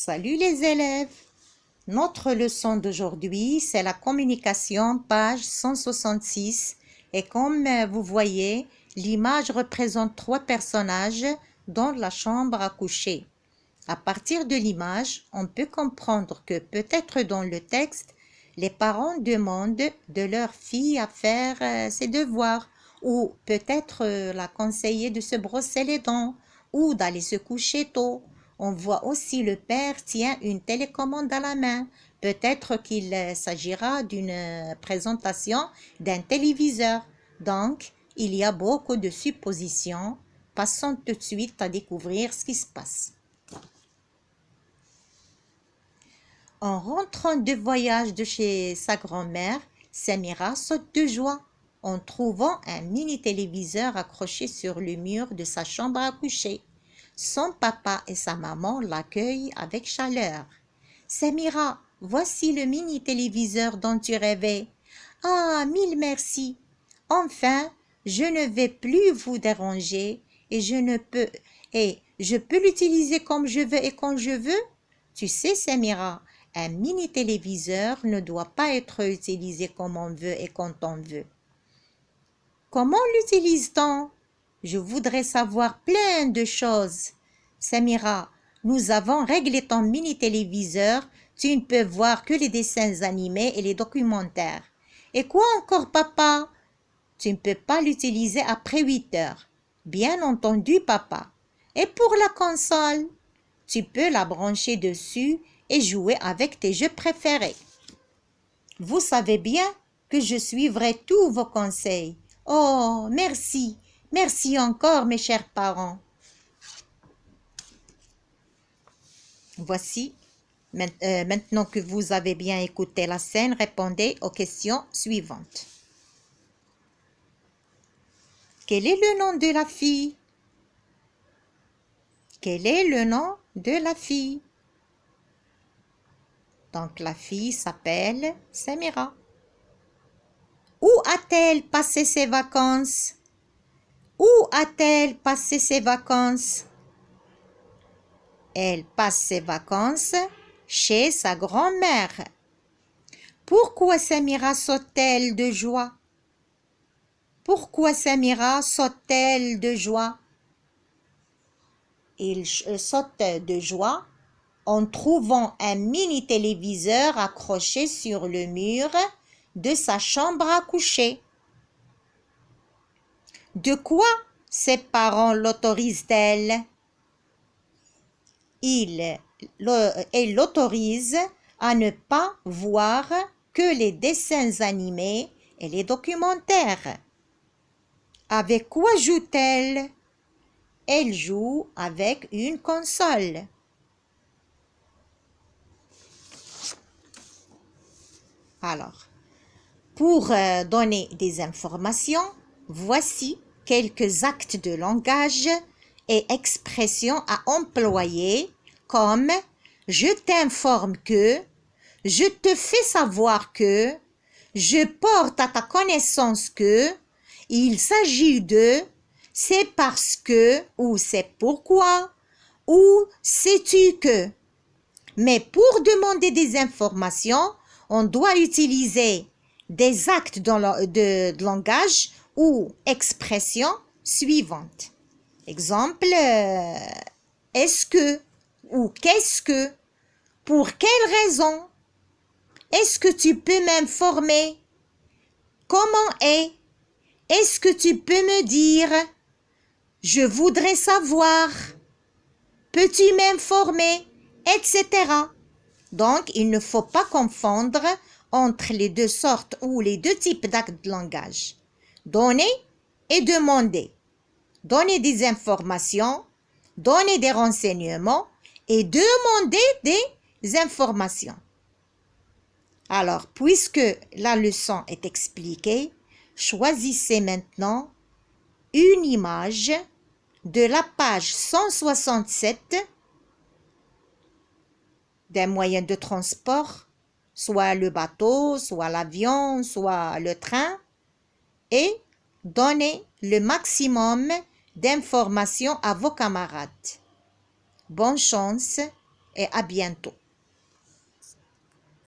Salut les élèves! Notre leçon d'aujourd'hui, c'est la communication, page 166. Et comme vous voyez, l'image représente 3 personnages dans la chambre à coucher. À partir de l'image, on peut comprendre que peut-être dans le texte, les parents demandent de leur fille à faire ses devoirs ou peut-être la conseiller de se brosser les dents ou d'aller se coucher tôt. On voit aussi le père tient une télécommande à la main. Peut-être qu'il s'agira d'une présentation d'un téléviseur. Donc, il y a beaucoup de suppositions. Passons tout de suite à découvrir ce qui se passe. En rentrant de voyage de chez sa grand-mère, Samira saute de joie en trouvant un mini-téléviseur accroché sur le mur de sa chambre à coucher. Son papa et sa maman l'accueillent avec chaleur. « Samira, voici le mini-téléviseur dont tu rêvais. »« Ah, mille merci. Enfin, je ne vais plus vous déranger et je peux l'utiliser comme je veux et quand je veux. Tu sais, Samira, un mini-téléviseur ne doit pas être utilisé comme on veut et quand on veut. »« Comment l'utilise-t-on ? Je voudrais savoir plein de choses. »« Samira, nous avons réglé ton mini-téléviseur. Tu ne peux voir que les dessins animés et les documentaires. »« Et quoi encore, papa ? » ?»« Tu ne peux pas l'utiliser après 8 heures. »« Bien entendu, papa. »« Et pour la console ? » ?»« Tu peux la brancher dessus et jouer avec tes jeux préférés. » Vous savez bien que je suivrai tous vos conseils. Oh, merci. Merci encore, mes chers parents. Voici, maintenant que vous avez bien écouté la scène, répondez aux questions suivantes. Quel est le nom de la fille? Quel est le nom de la fille? Donc, la fille s'appelle Samira. Où a-t-elle passé ses vacances? Où a-t-elle passé ses vacances? Elle passe ses vacances chez sa grand-mère. Pourquoi Samira saute-t-elle de joie? Pourquoi Samira saute-t-elle de joie? Il saute de joie en trouvant un mini-téléviseur accroché sur le mur de sa chambre à coucher. De quoi ses parents l'autorisent-elles? Ils l'autorisent à ne pas voir que les dessins animés et les documentaires. Avec quoi joue-t-elle? Elle joue avec une console. Alors, pour donner des informations, voici quelques actes de langage et expressions à employer comme « je t'informe que »,« je te fais savoir que »,« je porte à ta connaissance que », il s'agit de, c'est parce que ou c'est pourquoi ou sais-tu que. Mais pour demander des informations, on doit utiliser des actes de langage ou expressions suivantes. Exemple, est-ce que ou qu'est-ce que, pour quelle raison, est-ce que tu peux m'informer, comment est-ce que tu peux me dire, je voudrais savoir, peux-tu m'informer, etc. Donc, il ne faut pas confondre entre les deux sortes ou les deux types d'actes de langage. Donner et demander. Donner des informations, donner des renseignements et demander des informations. Alors, puisque la leçon est expliquée, choisissez maintenant une image de la page 167 d'un moyen de transport, soit le bateau, soit l'avion, soit le train, et donnez le maximum d'informations à vos camarades. Bonne chance et à bientôt.